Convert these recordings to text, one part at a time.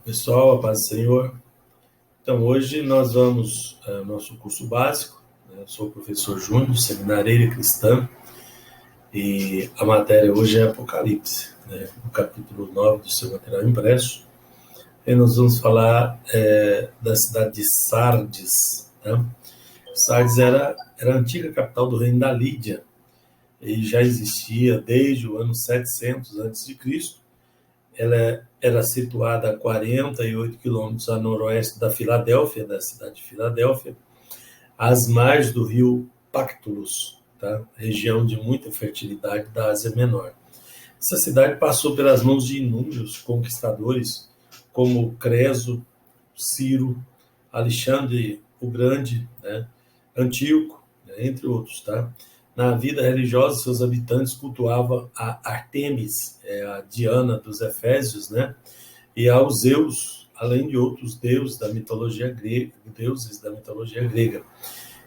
Pessoal, a paz do Senhor. Então, hoje nós vamos ao nosso curso básico. Eu sou o professor Júnior, do Seminareira Cristã, e a matéria hoje é Apocalipse, no capítulo 9 do seu material impresso. E nós vamos falar da cidade de Sardes. Né? Sardes era a antiga capital do reino da Lídia, e já existia desde o ano 700 a.C. Ela era situada a 48 quilômetros a noroeste da Filadélfia, da cidade de Filadélfia, às margens do rio Pactolus, tá? Região de muita fertilidade da Ásia Menor. Essa cidade passou pelas mãos de inúmeros conquistadores, como Creso, Ciro, Alexandre o Grande, né? Antíoco, né? Entre outros. Tá? Na vida religiosa, seus habitantes cultuavam a Artemis, a Diana dos Efésios, né? E ao Zeus, além de outros deuses da mitologia grega.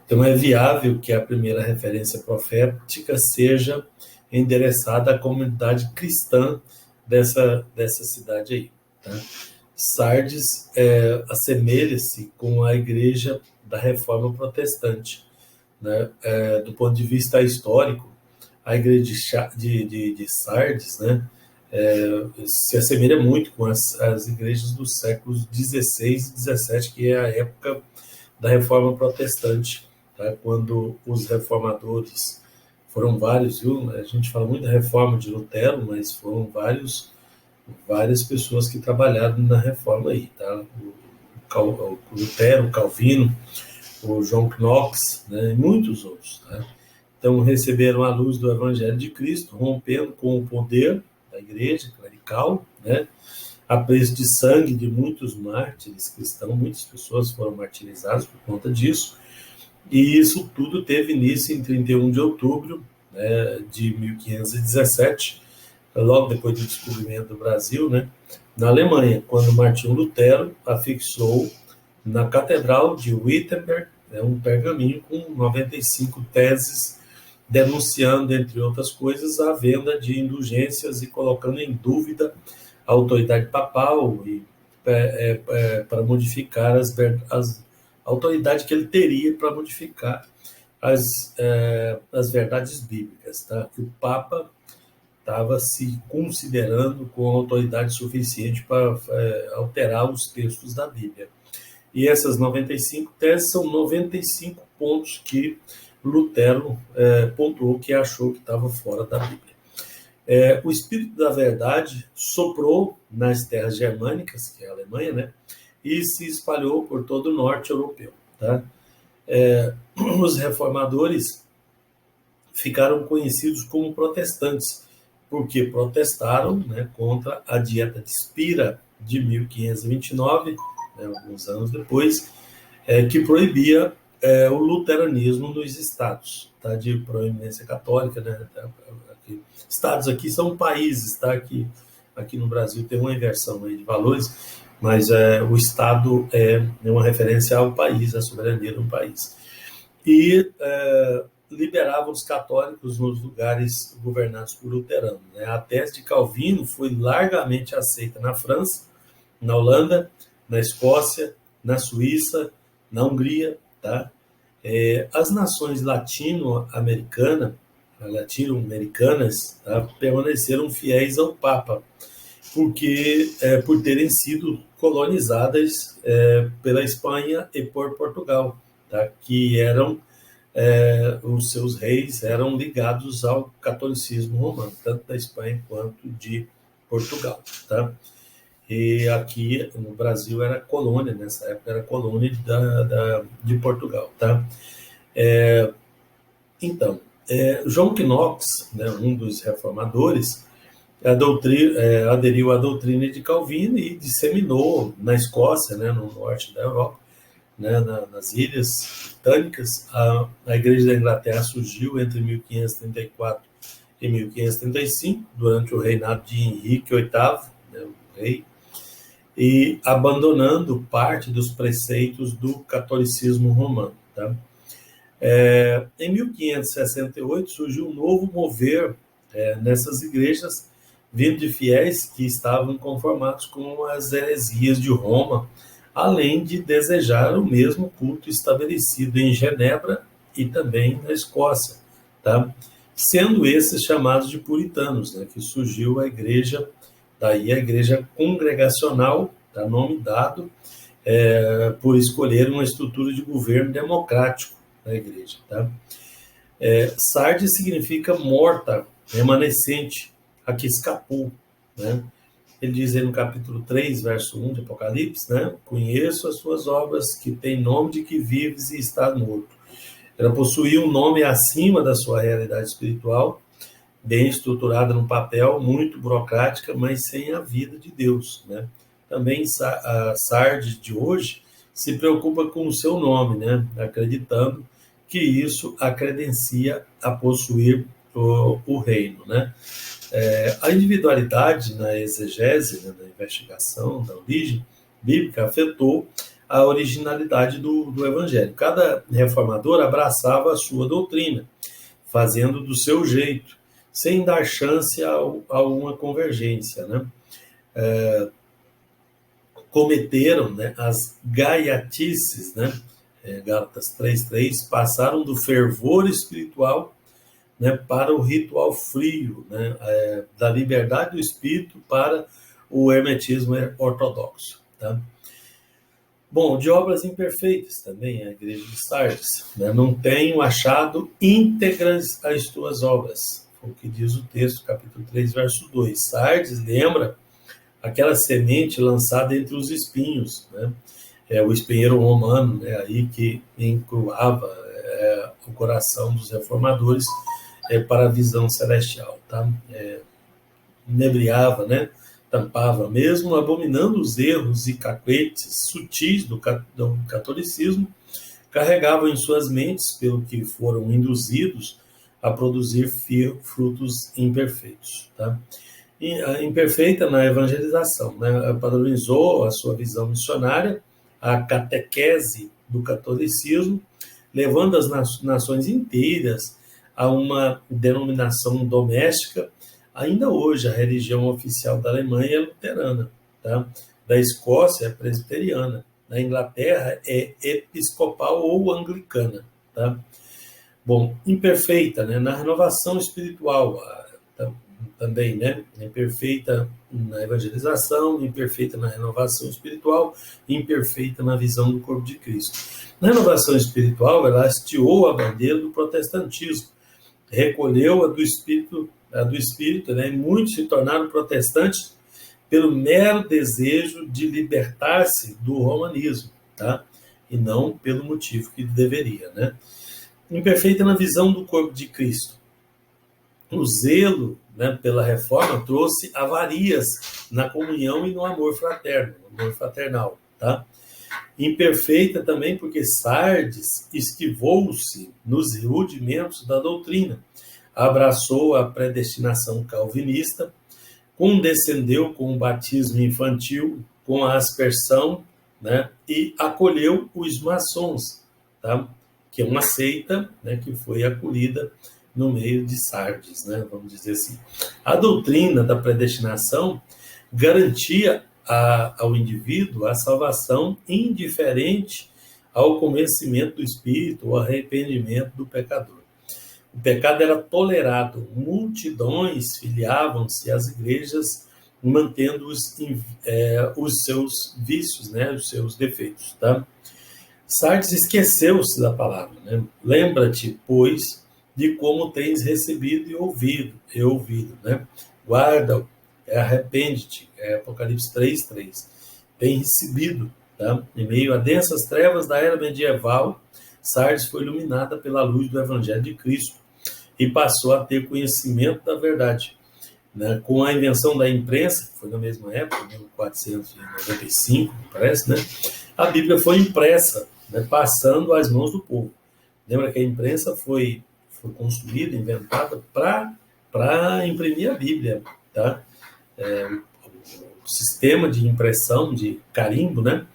Então, é viável que a primeira referência profética seja endereçada à comunidade cristã dessa cidade aí. Tá? Sardes assemelha-se com a igreja da Reforma Protestante. Né? Do ponto de vista histórico, a igreja de Sardes, né? Se assemelha muito com as igrejas dos séculos XVI e XVII, que é a época da Reforma Protestante, tá? Quando os reformadores foram vários, viu? A gente fala muito da Reforma de Lutero, mas foram várias pessoas que trabalharam na Reforma aí, tá? O Lutero, o Calvino, o John Knox, né? E muitos outros, tá? Então, receberam a luz do Evangelho de Cristo, rompendo com o poder da igreja clerical, né? A preço de sangue de muitos mártires cristãos, muitas pessoas foram martirizadas por conta disso, e isso tudo teve início em 31 de outubro, né, de 1517, logo depois do descobrimento do Brasil, né, na Alemanha, quando Martinho Lutero afixou na Catedral de Wittenberg um pergaminho com 95 teses denunciando, entre outras coisas, a venda de indulgências e colocando em dúvida a autoridade papal e para modificar a autoridade que ele teria para modificar as verdades bíblicas. Tá? O Papa estava se considerando com autoridade suficiente para alterar os textos da Bíblia. E essas 95 teses são 95 pontos que Lutero pontuou que achou que estava fora da Bíblia. O Espírito da Verdade soprou nas terras germânicas, que é a Alemanha, né, e se espalhou por todo o norte europeu. Tá? Os reformadores ficaram conhecidos como protestantes, porque protestaram, né, contra a Dieta de Spira de 1529, né, alguns anos depois, que proibia o luteranismo nos estados, tá, de proeminência católica, né? Estados aqui são países, tá? Aqui no Brasil tem uma inversão aí de valores, mas o estado é uma referência ao país, à soberania do país. E liberavam os católicos nos lugares governados por luteranos. Né? A tese de Calvino foi largamente aceita na França, na Holanda, na Escócia, na Suíça, na Hungria, tá? As nações latino-americanas, tá? Permaneceram fiéis ao Papa, porque por terem sido colonizadas pela Espanha e por Portugal, tá? Que eram os seus reis eram ligados ao catolicismo romano, tanto da Espanha quanto de Portugal, tá? E aqui no Brasil era colônia, nessa época era colônia de Portugal, tá? Então, John Knox, né, um dos reformadores, aderiu à doutrina de Calvino e disseminou na Escócia, né, no norte da Europa, né, nas ilhas britânicas. A Igreja da Inglaterra surgiu entre 1534 e 1535, durante o reinado de Henrique VIII, né, o rei, e abandonando parte dos preceitos do catolicismo romano. Tá? Em 1568 surgiu um novo mover nessas igrejas, vindo de fiéis que estavam inconformados com as heresias de Roma, além de desejar o mesmo culto estabelecido em Genebra e também na Escócia, tá? Sendo esses chamados de puritanos, né? Que surgiu a igreja, daí a igreja congregacional, tá? Nome dado por escolher uma estrutura de governo democrático da igreja, tá? Sardes significa morta, remanescente, a que escapou, né? Ele diz aí no capítulo 3, verso 1 de Apocalipse, né? Conheço as suas obras, que tem nome de que vives e estás morto. Ela possuía um nome acima da sua realidade espiritual, bem estruturada no papel, muito burocrática, mas sem a vida de Deus, né? Também a Sardes de hoje se preocupa com o seu nome, né? Acreditando que isso a credencia a possuir o reino, né? A individualidade na exegese, né, na investigação da origem bíblica, afetou a originalidade do evangelho. Cada reformador abraçava a sua doutrina, fazendo do seu jeito, sem dar chance a uma convergência, né? Cometeram, né, as gaiatices, né? Gálatas 3:3, passaram do fervor espiritual, né, para o ritual frio, né, da liberdade do espírito para o hermetismo ortodoxo, tá? Bom, de obras imperfeitas também, a igreja de Sardes, né, não tenho achado íntegras as tuas obras, foi o que diz o texto, capítulo 3, verso 2. Sardes lembra aquela semente lançada entre os espinhos, né? O espinheiro romano, né, aí que encruava o coração dos reformadores para a visão celestial, tá? Inebriava, né? Tampava, mesmo abominando os erros e cacuetes sutis do catolicismo, carregavam em suas mentes, pelo que foram induzidos a produzir frutos imperfeitos, tá? Imperfeita na evangelização, né? Padronizou a sua visão missionária, a catequese do catolicismo, levando as nações inteiras a uma denominação doméstica. Ainda hoje, a religião oficial da Alemanha é luterana, tá? Da Escócia é presbiteriana, da Inglaterra é episcopal ou anglicana, tá? Bom, imperfeita, né? Na renovação espiritual, também, né? Imperfeita na evangelização, imperfeita na renovação espiritual, imperfeita na visão do corpo de Cristo. Na renovação espiritual, ela hasteou a bandeira do protestantismo, recolheu a do espírito, né? E muitos se tornaram protestantes pelo mero desejo de libertar-se do romanismo, tá? E não pelo motivo que deveria, né? Imperfeita na visão do corpo de Cristo. O zelo, né, pela reforma trouxe avarias na comunhão e no amor fraterno, no amor fraternal, tá? Imperfeita também porque Sardes esquivou-se nos rudimentos da doutrina, abraçou a predestinação calvinista, condescendeu com o batismo infantil, com a aspersão, né, e acolheu os maçons, tá? Que é uma seita, né, que foi acolhida no meio de Sardes, né, vamos dizer assim. A doutrina da predestinação garantia ao indivíduo a salvação indiferente ao convencimento do espírito ou arrependimento do pecador. O pecado era tolerado, multidões filiavam-se às igrejas, mantendo os seus vícios, né, os seus defeitos, tá? Sardes esqueceu-se da palavra, né? Lembra-te, pois, de como tens recebido e ouvido, né? Guarda, arrepende-te, Apocalipse 3:3. Tem recebido, tá? Em meio a densas trevas da era medieval, Sardes foi iluminada pela luz do Evangelho de Cristo e passou a ter conhecimento da verdade, né? Com a invenção da imprensa, que foi na mesma época, 1495, parece, né? A Bíblia foi impressa, né? Passando às mãos do povo. Lembra que a imprensa foi construída, inventada para imprimir a Bíblia, tá? O sistema de impressão de carimbo, né?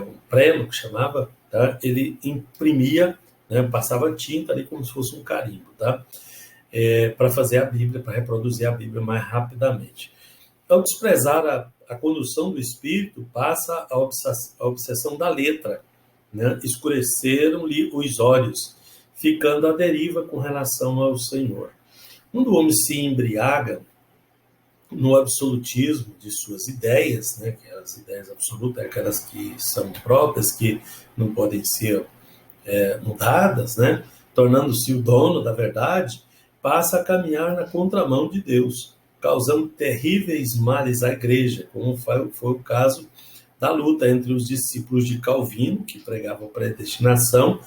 O prelo, que chamava, tá? Ele imprimia, né? Passava tinta ali como se fosse um carimbo, tá? para fazer a Bíblia, para reproduzir a Bíblia mais rapidamente. Ao desprezar a condução do Espírito, passa a obsessão da letra, né? Escureceram-lhe os olhos, ficando à deriva com relação ao Senhor. Quando o homem se embriaga no absolutismo de suas ideias, né, que as ideias absolutas, aquelas que são próprias, que não podem ser mudadas, né, tornando-se o dono da verdade, passa a caminhar na contramão de Deus, causando terríveis males à igreja, como foi o caso da luta entre os discípulos de Calvino, que pregavam predestinação.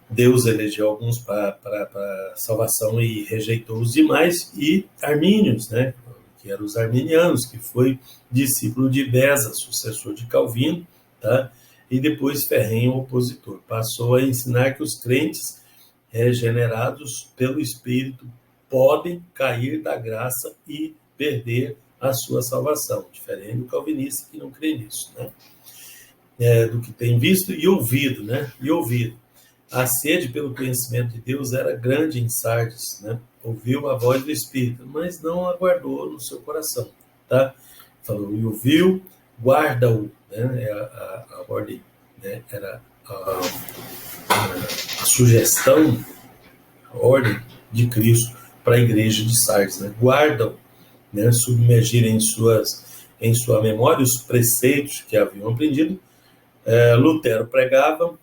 Deus elegeu alguns para salvação e rejeitou os demais, e Armínios, né, que eram os arminianos, que foi discípulo de Beza, sucessor de Calvino, tá? E depois ferrenho opositor. Passou a ensinar que os crentes regenerados pelo Espírito podem cair da graça e perder a sua salvação, diferente do calvinista que não crê nisso, né? Do que tem visto e ouvido, né? E ouvido. A sede pelo conhecimento de Deus era grande em Sardes, né? Ouviu a voz do Espírito, mas não aguardou no seu coração, tá? Falou, e ouviu, guarda-o, né? A ordem, né? Era a sugestão, a ordem de Cristo para a igreja de Sardes, né? Guarda-o, né? Submergir em sua memória os preceitos que haviam aprendido. Lutero pregava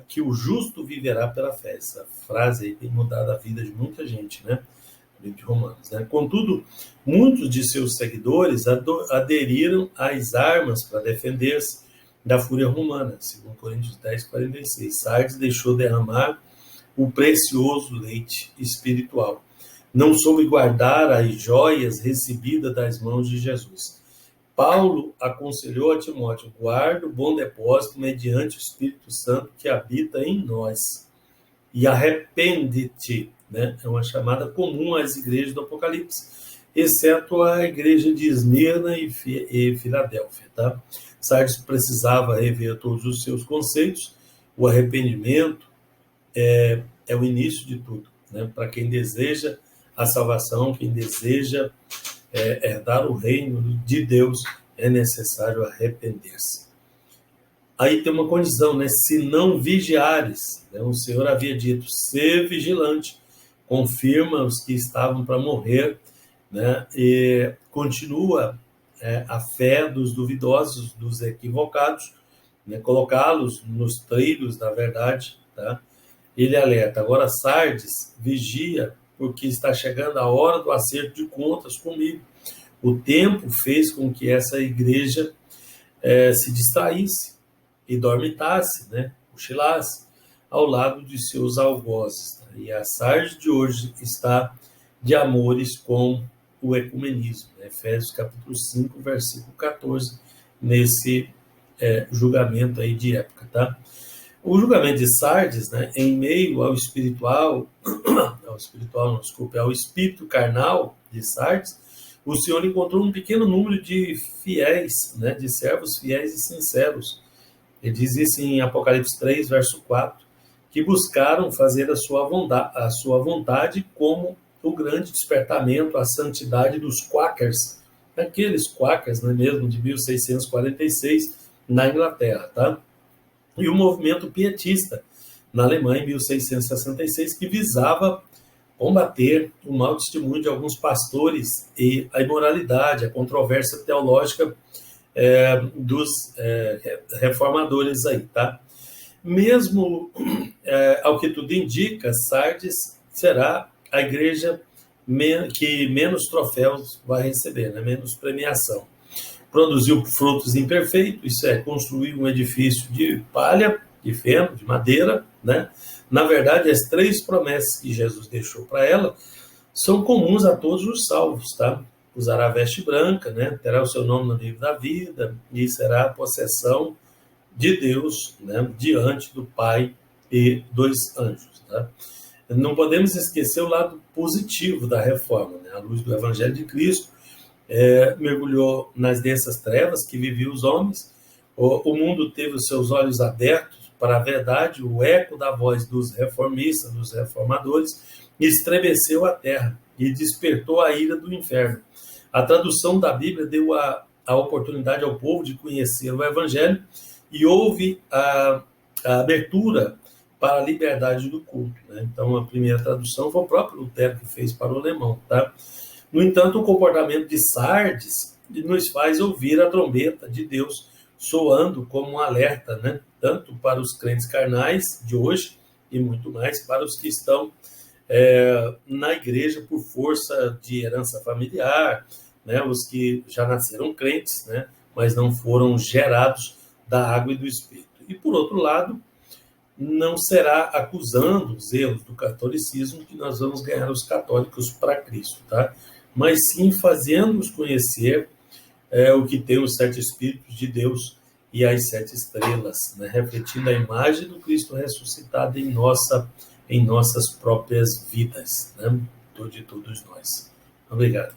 que o justo viverá pela fé. Essa frase aí tem mudado a vida de muita gente, né? Livro de Romanos, né? Contudo, muitos de seus seguidores aderiram às armas para defender-se da fúria romana, segundo Coríntios 10:46. Sardes deixou derramar o precioso leite espiritual. Não soube guardar as joias recebidas das mãos de Jesus. Paulo aconselhou a Timóteo, guarda o bom depósito mediante o Espírito Santo que habita em nós. E arrepende-te, né? É uma chamada comum às igrejas do Apocalipse, exceto a igreja de Esmirna e Filadélfia, tá? Sardes precisava rever todos os seus conceitos. O arrependimento é o início de tudo, né? Para quem deseja a salvação, quem deseja herdar o reino de Deus, é necessário arrepender-se. Aí tem uma condição, né? Se não vigiares, né? O Senhor havia dito, ser vigilante, confirma os que estavam para morrer, né? E continua a fé dos duvidosos, dos equivocados, né? Colocá-los nos trilhos da verdade, tá? Ele alerta, agora Sardes, vigia, porque está chegando a hora do acerto de contas comigo. O tempo fez com que essa igreja se distraísse e dormitasse, né? Cochilasse ao lado de seus algozes. Tá? E a Sardes de hoje está de amores com o ecumenismo. Né? Efésios capítulo 5, versículo 14, nesse julgamento aí de época, tá? O julgamento de Sardes, né, em meio ao ao espírito carnal de Sardes, o Senhor encontrou um pequeno número de fiéis, né, de servos fiéis e sinceros. Ele diz isso em Apocalipse 3, verso 4, que buscaram fazer a sua vontade como o grande despertamento à santidade dos Quakers, aqueles Quakers, não é mesmo, de 1646, na Inglaterra, tá? E o movimento pietista, na Alemanha, em 1666, que visava combater o mau testemunho de alguns pastores e a imoralidade, a controvérsia teológica dos reformadores aí, tá? Mesmo, ao que tudo indica, Sardes será a igreja que menos troféus vai receber, né? Menos premiação. Produziu frutos imperfeitos, isso é, construiu um edifício de palha, de feno, de madeira, né? Na verdade, as 3 promessas que Jesus deixou para ela são comuns a todos os salvos, tá? Usará veste branca, né? Terá o seu nome no livro da vida e será a possessão de Deus, né? Diante do Pai e dos anjos, tá? Não podemos esquecer o lado positivo da reforma, né? A luz do Evangelho de Cristo mergulhou nas densas trevas que viviam os homens. O mundo teve os seus olhos abertos para a verdade, o eco da voz dos reformistas, dos reformadores, estremeceu a terra e despertou a ira do inferno. A tradução da Bíblia deu a oportunidade ao povo de conhecer o Evangelho e houve a abertura para a liberdade do culto, né? Então, a primeira tradução foi o próprio Lutero que fez para o alemão, tá? No entanto, o comportamento de Sardes nos faz ouvir a trombeta de Deus soando como um alerta, né? Tanto para os crentes carnais de hoje e muito mais para os que estão na igreja por força de herança familiar, né? Os que já nasceram crentes, né? Mas não foram gerados da água e do Espírito. E, por outro lado, não será acusando os erros do catolicismo que nós vamos ganhar os católicos para Cristo, tá? Mas sim fazendo-nos conhecer o que tem os 7 Espíritos de Deus e as 7 estrelas, né? Refletindo a imagem do Cristo ressuscitado em nossas próprias vidas, né? De todos nós. Obrigado.